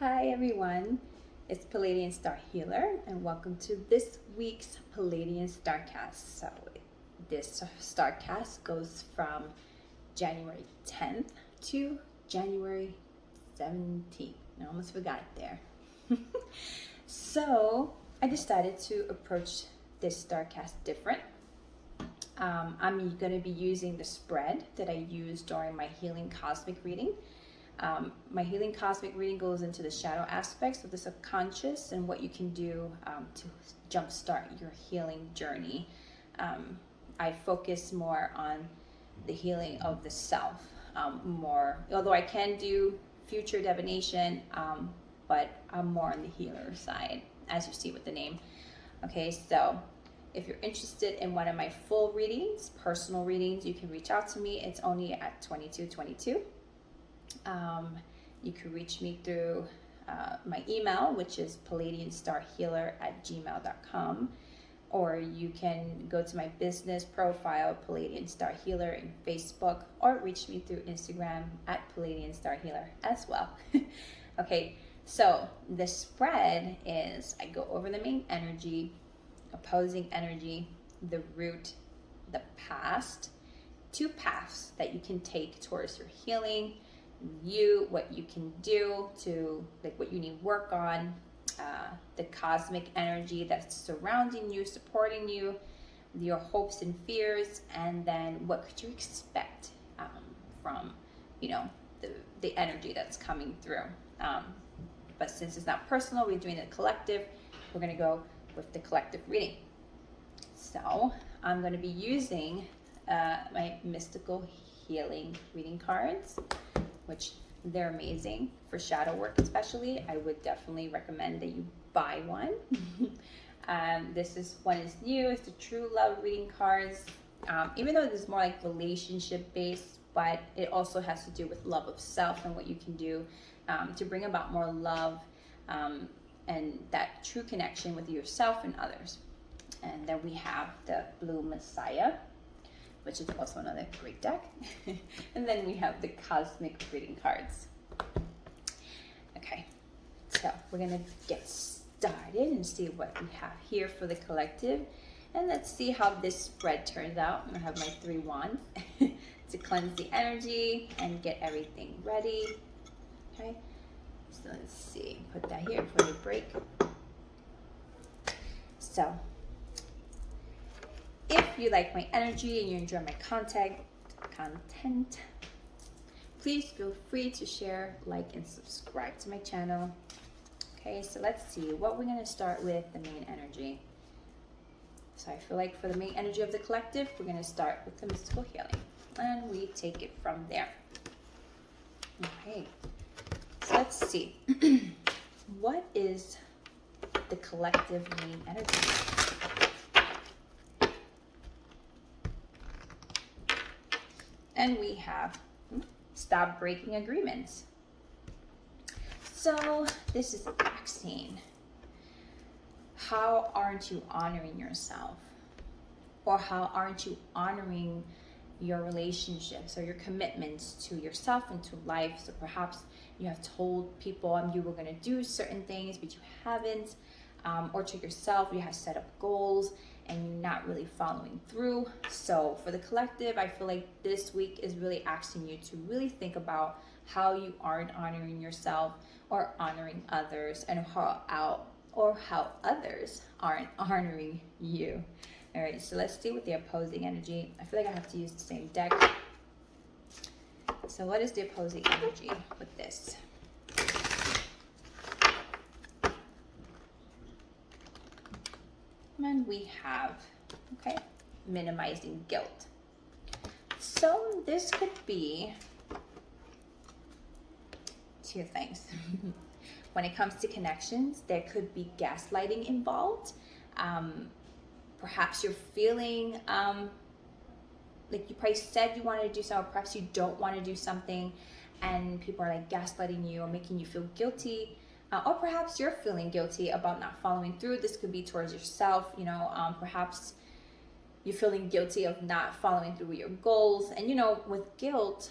Hi everyone, it's Pleiadian Star Healer and welcome to this week's Pleiadian Starcast. So this Starcast goes from January 10th to January 17th. I almost forgot it there. So I decided to approach this Starcast different. I'm going to be using the spread that I used during my Healing Cosmic reading. My Healing Cosmic reading goes into the shadow aspects of the subconscious and what you can do to jumpstart your healing journey. I focus more on the healing of the self, although I can do future divination, but I'm more on the healer side, as you see with the name. Okay, so if you're interested in one of my full readings, personal readings, you can reach out to me. It's only at $22.22. You can reach me through my email, which is pleiadianstarhealer@gmail.com, or you can go to my business profile, Pleiadian Star Healer, in Facebook, or reach me through Instagram at Pleiadian Star Healer as well. Okay, so the spread is I go over the main energy, opposing energy, the root, the past, two paths that you can take towards your healing, what you can do to, like, what you need work on, the cosmic energy that's surrounding you, supporting you, your hopes and fears, and then what could you expect from the energy that's coming through. But since it's not personal, we're doing it collective. We're going to go with the collective reading. So I'm going to be using my mystical healing reading cards, which they're amazing for shadow work especially. I would definitely recommend that you buy one. This one is new. It's the True Love reading cards. Even though this is more like relationship based, but it also has to do with love of self and what you can do to bring about more love and that true connection with yourself and others. And then we have the Blue Messiah, which is also another great deck. And then we have the cosmic reading cards. Okay, so we're gonna get started and see what we have here for the collective. And let's see how this spread turns out. I'm gonna have my 3 wands to cleanse the energy and get everything ready. Okay, so let's see, put that here for the break. So, if you like my energy and you enjoy my content, please feel free to share, like, and subscribe to my channel. Okay, so let's see what we're going to start with, the main energy. So I feel like for the main energy of the collective, we're going to start with the mystical healing, and we take it from there. Okay, so let's see. What is the collective main energy? And we have stop breaking agreements. So this is asking, how aren't you honoring yourself? Or how aren't you honoring your relationships or your commitments to yourself and to life? So perhaps you have told people you were going to do certain things, but you haven't. Or to yourself, you have set up goals and you're not really following through. So for the collective, I feel like this week is really asking you to really think about how you aren't honoring yourself or honoring others, and how others aren't honoring you. All right, so let's deal with the opposing energy. I feel like I have to use the same deck. So what is the opposing energy with this? And we have, okay, minimizing guilt. So this could be 2 things. When it comes to connections, there could be gaslighting involved. Perhaps you're feeling like you probably said you wanted to do something, perhaps you don't want to do something, and people are like gaslighting you or making you feel guilty. Or perhaps you're feeling guilty about not following through. This could be towards yourself, perhaps you're feeling guilty of not following through with your goals. And with guilt,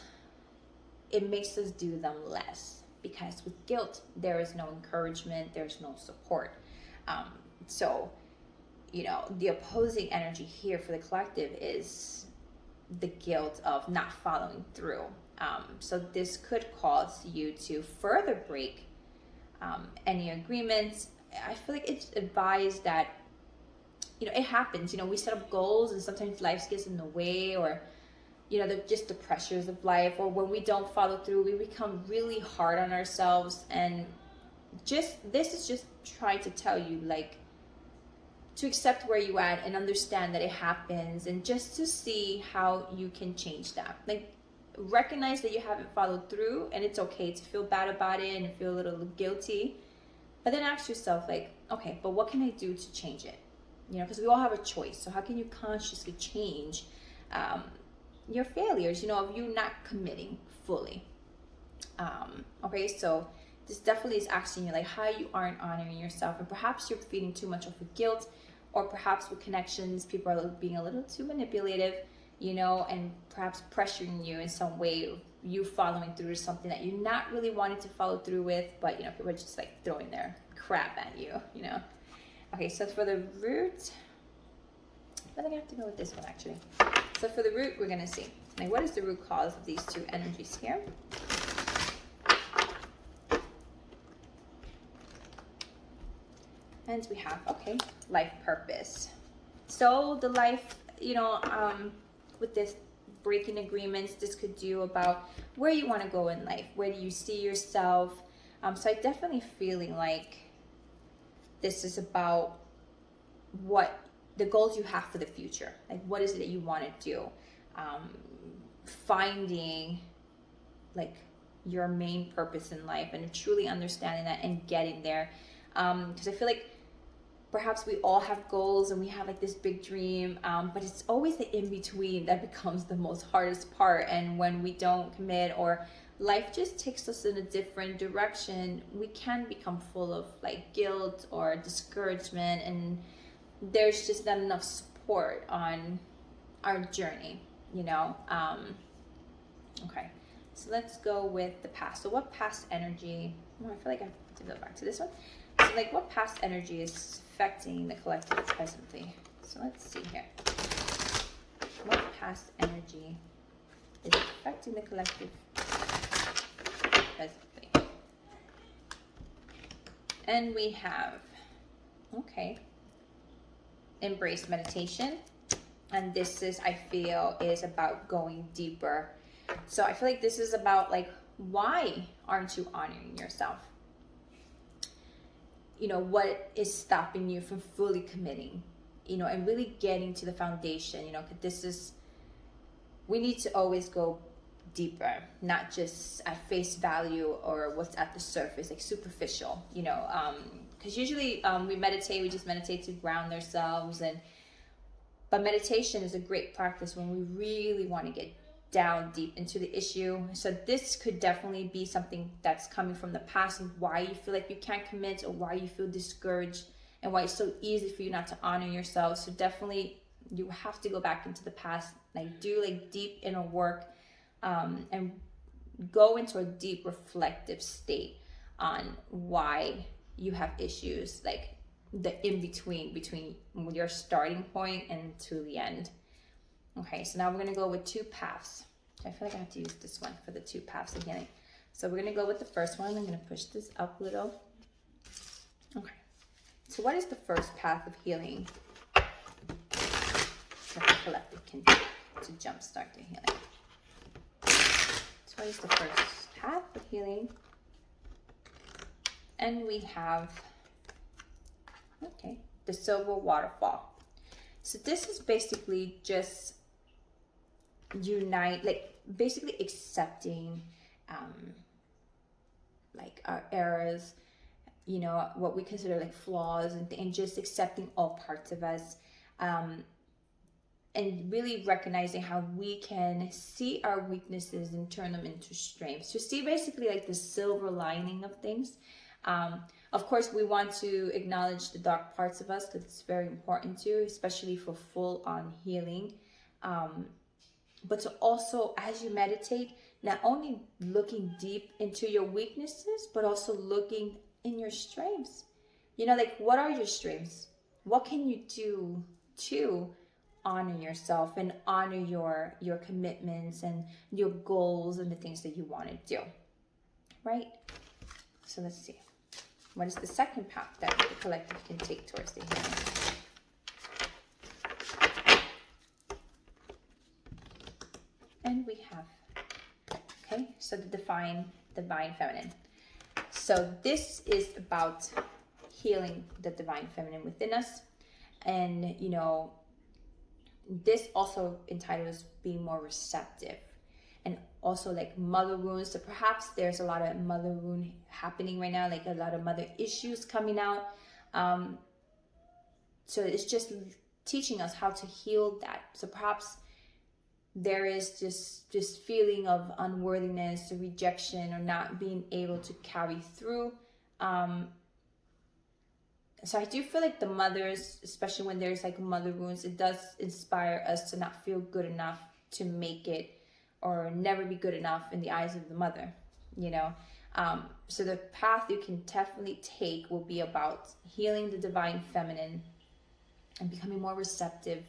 it makes us do them less. because with guilt, there is no encouragement, there's no support. So, the opposing energy here for the collective is the guilt of not following through. So this could cause you to further break any agreements. I feel like it's advised that, it happens. We set up goals and sometimes life gets in the way, or, just the pressures of life, or when we don't follow through, we become really hard on ourselves. And this is just trying to tell you, like, to accept where you at and understand that it happens, and just to see how you can change that. Like, recognize that you haven't followed through, and it's okay to feel bad about it and feel a little guilty, but then ask yourself, like, okay, but what can I do to change it? Because we all have a choice. So how can you consciously change your failures, of you not committing fully? Okay, so this definitely is asking you, like, how you aren't honoring yourself, and perhaps you're feeling too much of a guilt, or perhaps with connections, people are being a little too manipulative, and perhaps pressuring you in some way, you following through to something that you're not really wanting to follow through with, but, people are just like throwing their crap at you, Okay, so for the root, I think I have to go with this one actually. So for the root, we're going to see, like, what is the root cause of these two energies here? And we have, okay, life purpose. So the life, with this breaking agreements, this could do about where you want to go in life. Where do you see yourself? So I definitely feeling like this is about what the goals you have for the future. Like, what is it that you want to do? Finding, like, your main purpose in life and truly understanding that and getting there. Because I feel like perhaps we all have goals and we have, like, this big dream, but it's always the in-between that becomes the most hardest part. And when we don't commit, or life just takes us in a different direction, we can become full of, like, guilt or discouragement, and there's just not enough support on our journey, Okay, so let's go with the past. So what past energy, I feel like I have to go back to this one. So, like, what past energy is affecting the collective presently? So let's see here. What past energy is affecting the collective presently? And we have, okay, embrace meditation. And this is, I feel, is about going deeper. So I feel like this is about, like, why aren't you honoring yourself? What is stopping you from fully committing, and really getting to the foundation, because we need to always go deeper, not just at face value or what's at the surface, like superficial, because usually we meditate, we just meditate to ground ourselves, but meditation is a great practice when we really want to get down deep into the issue. So this could definitely be something that's coming from the past, and why you feel like you can't commit, or why you feel discouraged, and why it's so easy for you not to honor yourself. So definitely you have to go back into the past, like, do, like, deep inner work, and go into a deep reflective state on why you have issues, like the between your starting point and to the end. Okay, so now we're going to go with two paths. I feel like I have to use this one for the two paths of healing. So we're going to go with the first one. I'm going to push this up a little. Okay, so what is the first path of healing that the collective can do to jumpstart the healing? So what is the first path of healing? And we have, okay, the silver waterfall. So this is basically just basically accepting like our errors, what we consider like flaws, and just accepting all parts of us, and really recognizing how we can see our weaknesses and turn them into strengths. To see basically like the silver lining of things. Of course, we want to acknowledge the dark parts of us, because it's very important too, especially for full-on healing. But to also, as you meditate, not only looking deep into your weaknesses, but also looking in your strengths. Like, what are your strengths? What can you do to honor yourself and honor your commitments and your goals and the things that you want to do, right? So let's see. What is the second path that the collective can take towards the healing? And we have, okay, so the divine feminine. So this is about healing the divine feminine within us. And, this also entitles being more receptive, and also like mother wounds. So perhaps there's a lot of mother wound happening right now, like a lot of mother issues coming out. So it's just teaching us how to heal that. So perhaps there is just feeling of unworthiness or rejection or not being able to carry through. So I do feel like the mothers, especially when there's like mother wounds, it does inspire us to not feel good enough to make it, or never be good enough in the eyes of the mother, So the path you can definitely take will be about healing the divine feminine and becoming more receptive,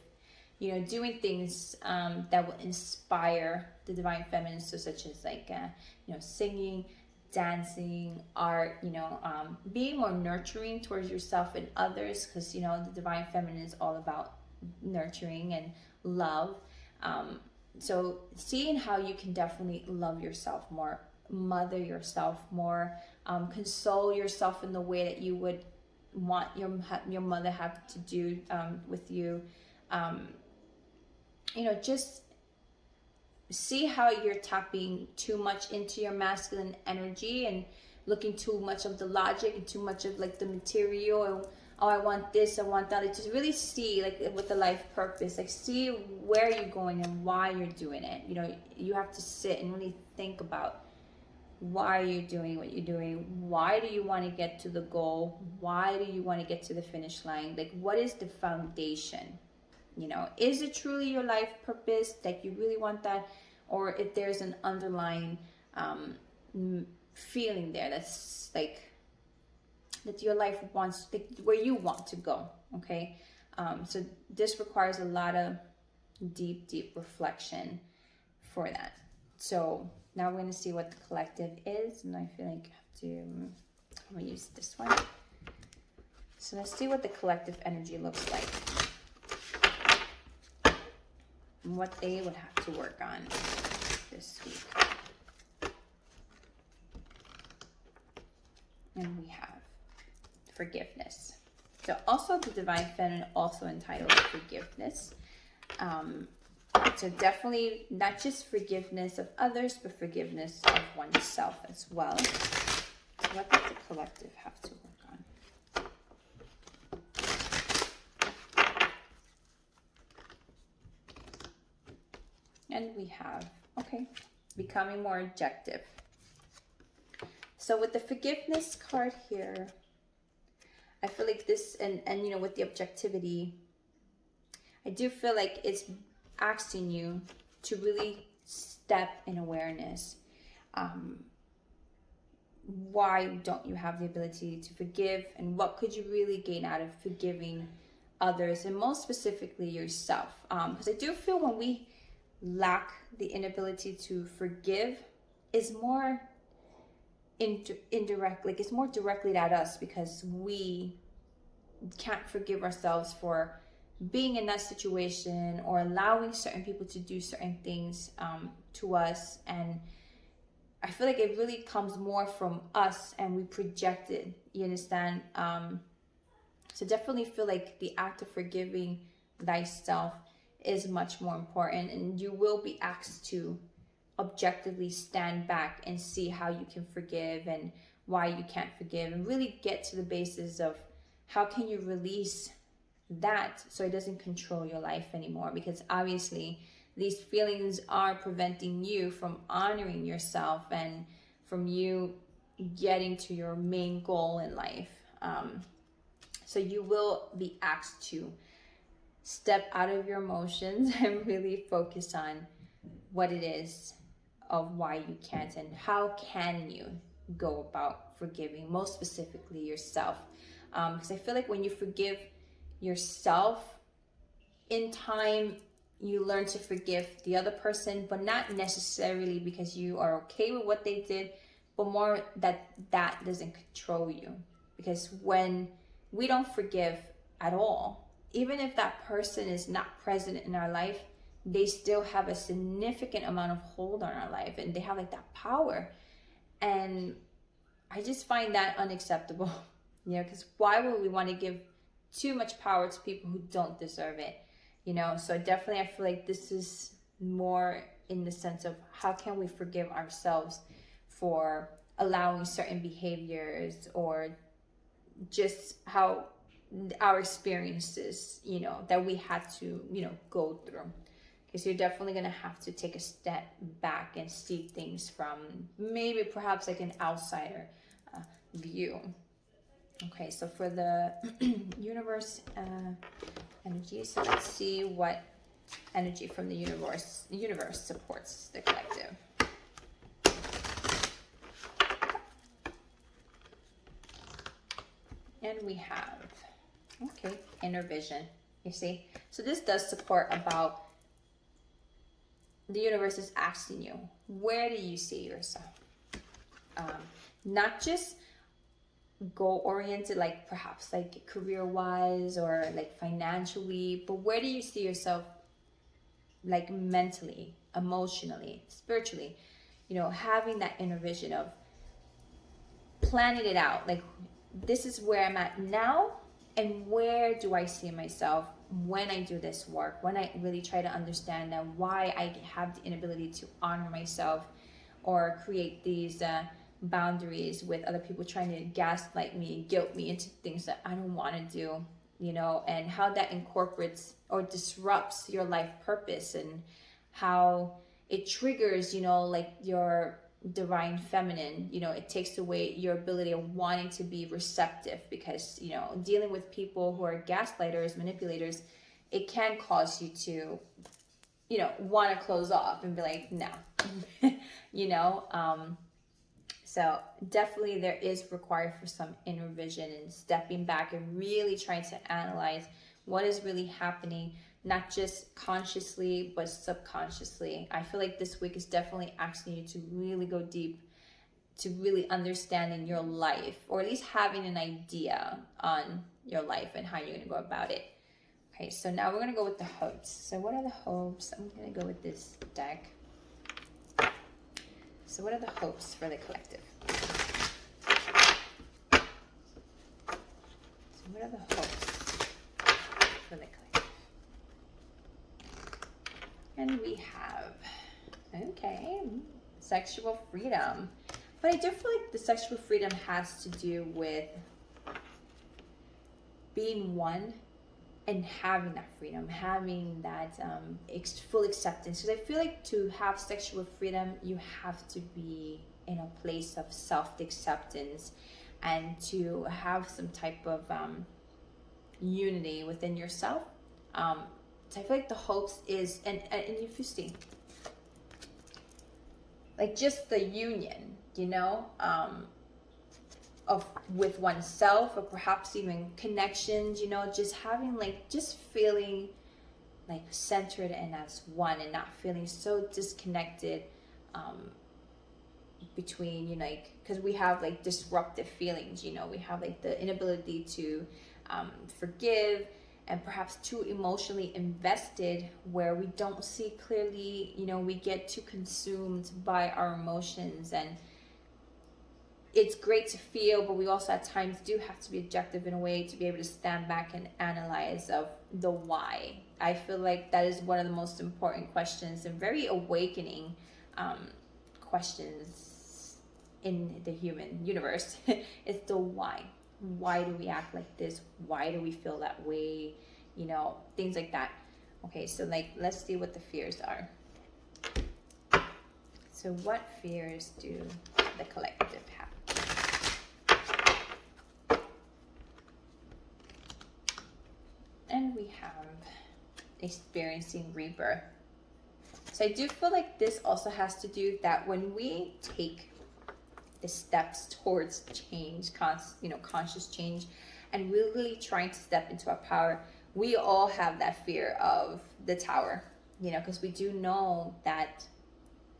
doing things that will inspire the divine feminine, so such as like, singing, dancing, art, being more nurturing towards yourself and others, because the divine feminine is all about nurturing and love. So seeing how you can definitely love yourself more, mother yourself more, console yourself in the way that you would want your mother have to do with you. Just see how you're tapping too much into your masculine energy and looking too much of the logic and too much of like the material, and I want this, I want that. Like, just really see like with the life purpose, like see where you're going and why you're doing it. You have to sit and really think about why you're doing what you're doing. Why do you want to get to the goal? Why do you want to get to the finish line? Like, what is the foundation? Is it truly your life purpose? Like, you really want that? Or if there's an underlying feeling there that's like that your life wants, like, where you want to go, okay? So this requires a lot of deep reflection for that. So now we're going to see what the collective is, and I feel like I'm going to use this one. So let's see what the collective energy looks like, and what they would have to work on this week. And we have forgiveness. So also the divine feminine also entitled forgiveness. So definitely not just forgiveness of others, but forgiveness of oneself as well. So what does the collective have to work on? And we have, becoming more objective. So with the forgiveness card here, I feel like this, and with the objectivity, I do feel like it's asking you to really step in awareness. Why don't you have the ability to forgive, and what could you really gain out of forgiving others, and most specifically yourself? Because I do feel when we lack the inability to forgive, is more indirect, like it's more directly at us, because we can't forgive ourselves for being in that situation or allowing certain people to do certain things to us. And I feel like it really comes more from us, and we project it, you understand? So definitely feel like the act of forgiving thyself is much more important, and you will be asked to objectively stand back and see how you can forgive and why you can't forgive, and really get to the basis of how can you release that so it doesn't control your life anymore. Because obviously these feelings are preventing you from honoring yourself and from you getting to your main goal in life. So you will be asked to step out of your emotions and really focus on what it is, of why you can't, and how can you go about forgiving, most specifically yourself. Because I feel like when you forgive yourself, in time you learn to forgive the other person, but not necessarily because you are okay with what they did, but more that doesn't control you. Because when we don't forgive at all, even if that person is not present in our life, they still have a significant amount of hold on our life, and they have like that power. And I just find that unacceptable. Because why would we want to give too much power to people who don't deserve it? So definitely I feel like this is more in the sense of how can we forgive ourselves for allowing certain behaviors, or just how our experiences, that we had to, go through. Because you're definitely going to have to take a step back and see things from maybe perhaps like an outsider view. Okay, so for the universe energy, so let's see what energy from the universe supports the collective. And we have, okay, inner vision. You see, so this does support about the universe is asking you, where do you see yourself? Not just goal oriented, like perhaps like career wise or like financially, but where do you see yourself, like mentally, emotionally, spiritually, having that inner vision of planning it out, like this is where I'm at now, and where do I see myself when I do this work, when I really try to understand that why I have the inability to honor myself or create these boundaries with other people trying to gaslight me, guilt me into things that I don't want to do, and how that incorporates or disrupts your life purpose, and how it triggers, like your divine feminine, it takes away your ability of wanting to be receptive, because, dealing with people who are gaslighters, manipulators, it can cause you to, want to close off and be like, no, so definitely there is required for some inner vision and stepping back and really trying to analyze what is really happening, not just consciously, but subconsciously. I feel like this week is definitely asking you to really go deep, to really understanding your life, or at least having an idea on your life and how you're going to go about it. Okay, so now we're going to go with the hopes. So what are the hopes? I'm going to go with this deck. So what are the hopes for the collective? So what are the hopes for the collective? And we have, okay, sexual freedom. But I do feel like the sexual freedom has to do with being one and having that freedom, having that full acceptance. Because I feel like to have sexual freedom, you have to be in a place of self-acceptance and to have some type of unity within yourself. So I feel like the hopes is, and if you see, like just the union, of with oneself, or perhaps even connections, just having just feeling like centered and as one, and not feeling so disconnected between, because we have disruptive feelings, we have the inability to forgive, and perhaps too emotionally invested where we don't see clearly, we get too consumed by our emotions. And it's great to feel, but we also at times do have to be objective in a way to be able to stand back and analyze of the why. I feel like that is one of the most important questions and very awakening questions in the human universe. It's the why. Why do we act like this? Why do we feel that way? Things like that. Okay, so let's see what the fears are. So what fears do the collective have? And we have experiencing rebirth. So I do feel like this also has to do that when we take the steps towards change, conscious change, and we're really trying to step into our power, we all have that fear of the tower, because we do know that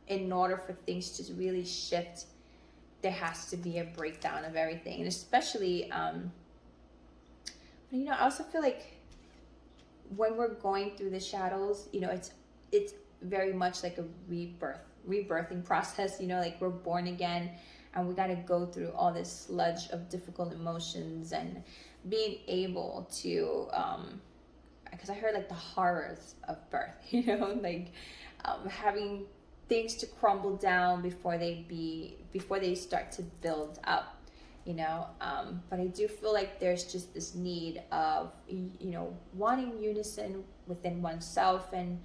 in order for things to really shift, there has to be a breakdown of everything. And especially, I also feel like when we're going through the shadows, it's very much like a rebirthing process, like we're born again, and we got to go through all this sludge of difficult emotions and being able to, because I heard like the horrors of birth, having things to crumble down before they start to build up, but I do feel like there's just this need of, wanting unison within oneself and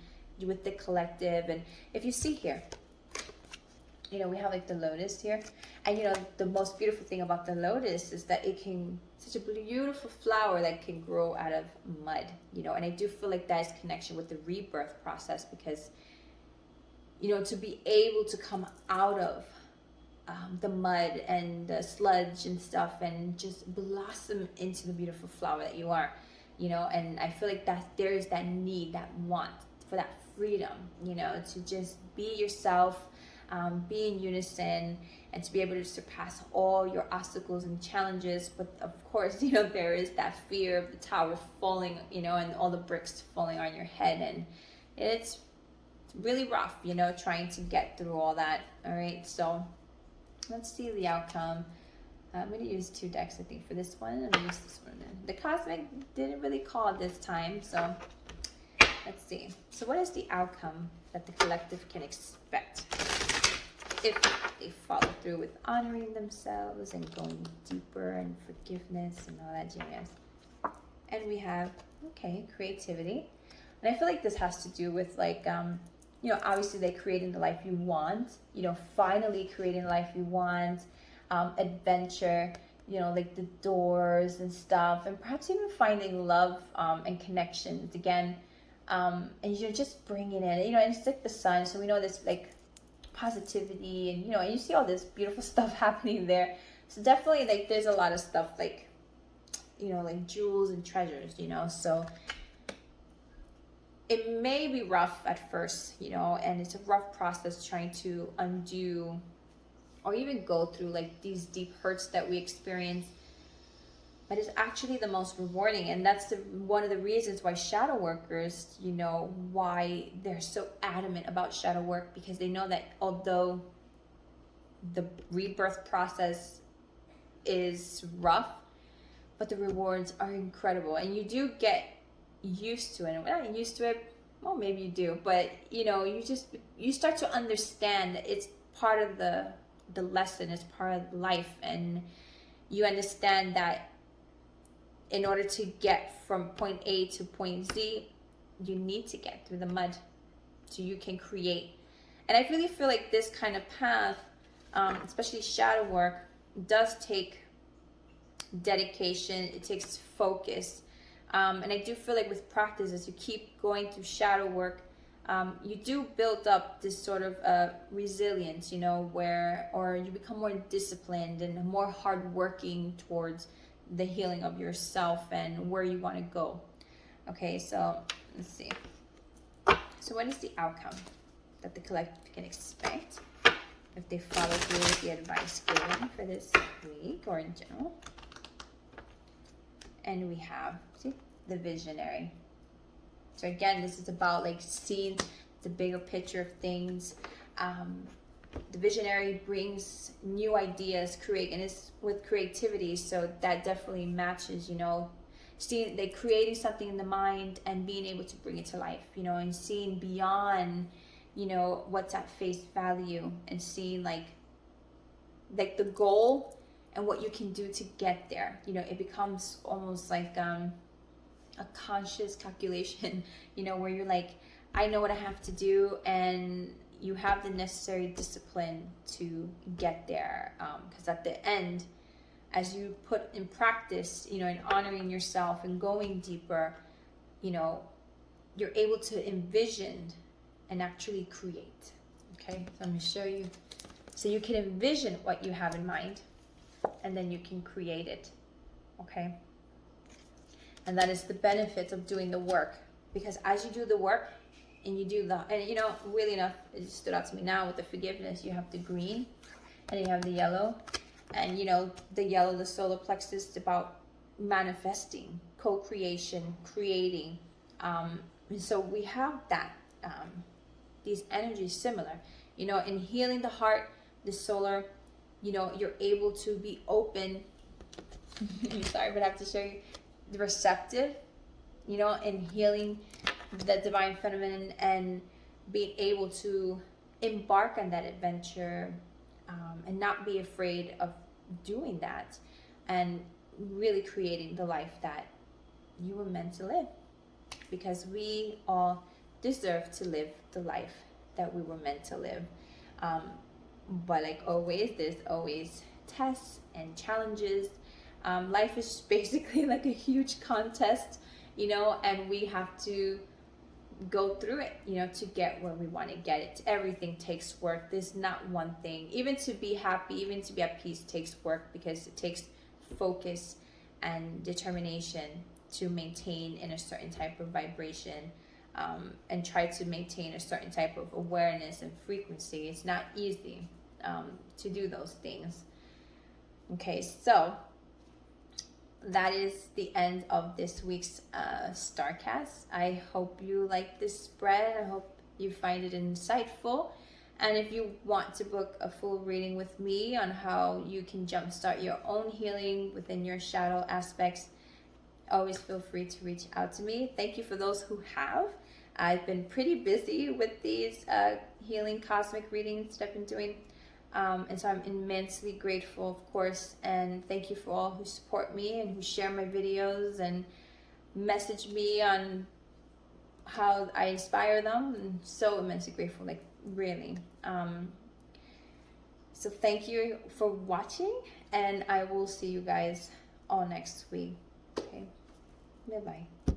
with the collective. And if you see here, we have like the lotus here, and the most beautiful thing about the lotus is that such a beautiful flower that can grow out of mud, and I do feel like that is connection with the rebirth process, because to be able to come out of the mud and the sludge and stuff and just blossom into the beautiful flower that you are, and I feel like that there is that need, that want for that freedom, to just be yourself, be in unison, and to be able to surpass all your obstacles and challenges. But of course, there is that fear of the tower falling, and all the bricks falling on your head, and it's really rough, trying to get through all that. All right, so let's see the outcome. I'm going to use 2 decks, I think, for this one. I'm going to use this one. The Cosmic didn't really call this time, so let's see. So what is the outcome that the collective can expect if they follow through with honoring themselves and going deeper and forgiveness and all that jazz? And we have, creativity. And I feel like this has to do with like, obviously like creating the life you want, finally creating the life you want, adventure, like the doors and stuff, and perhaps even finding love and connections again, and just bringing in, and it's like the sun, so we know this like positivity, and and you see all this beautiful stuff happening there. So definitely like there's a lot of stuff like, like jewels and treasures, so it may be rough at first, and it's a rough process trying to undo or even go through like these deep hurts that we experience, but it's actually the most rewarding. And that's one of the reasons why shadow workers, why they're so adamant about shadow work, because they know that although the rebirth process is rough, but the rewards are incredible, and you do get used to it. And we're not used to it, well, maybe you do, but you start to understand it's part of the lesson, it's part of life, and you understand that in order to get from point A to point Z, you need to get through the mud so you can create. And I really feel like this kind of path, especially shadow work, does take dedication, it takes focus. And I do feel like with practice, as you keep going through shadow work, you do build up this sort of resilience, or you become more disciplined and more hardworking towards the healing of yourself and where you want to go. Okay, so let's see. So what is the outcome that the collective can expect if they follow through with the advice given for this week or in general? And we have, the visionary. So again, this is about like seeing the bigger picture of things. The visionary brings new ideas, and it's with creativity. So that definitely matches, seeing, like creating something in the mind and being able to bring it to life, and seeing beyond, what's at face value, and seeing like the goal and what you can do to get there. It becomes almost like a conscious calculation, where you're like, I know what I have to do, and you have the necessary discipline to get there. Because at the end, as you put in practice, in honoring yourself and going deeper, you're able to envision and actually create. Okay, so I'm going to show you so you can envision what you have in mind, and then you can create it. Okay, and that is the benefit of doing the work, because as you do the work and you do the, and you know, really enough, it just stood out to me now with the forgiveness. You have the green and you have the yellow, and you know, the yellow, the solar plexus, is about manifesting, co-creation, creating. And so we have that, these energies similar, you know, in healing the heart, the solar, you know, you're able to be open. Sorry, but I have to show you the receptive, you know, in healing the divine feminine and being able to embark on that adventure, and not be afraid of doing that, and really creating the life that you were meant to live, because we all deserve to live the life that we were meant to live. But like always, there's always tests and challenges. Life is basically like a huge contest, you know, and we have to go through it, you know, to get where we want to get it. Everything takes work. There's not one thing. Even to be happy, even to be at peace takes work, because it takes focus and determination to maintain in a certain type of vibration, and try to maintain a certain type of awareness and frequency. It's not easy to do those things. Okay, so that is the end of this week's Starcast. I hope you like this spread. I hope you find it insightful. And if you want to book a full reading with me on how you can jumpstart your own healing within your shadow aspects, always feel free to reach out to me. Thank you for those who have. I've been pretty busy with these healing cosmic readings that I've been doing. And so I'm immensely grateful, of course, and thank you for all who support me and who share my videos and message me on how I inspire them. I'm so immensely grateful, like really. So thank you for watching, and I will see you guys all next week. Okay, bye-bye.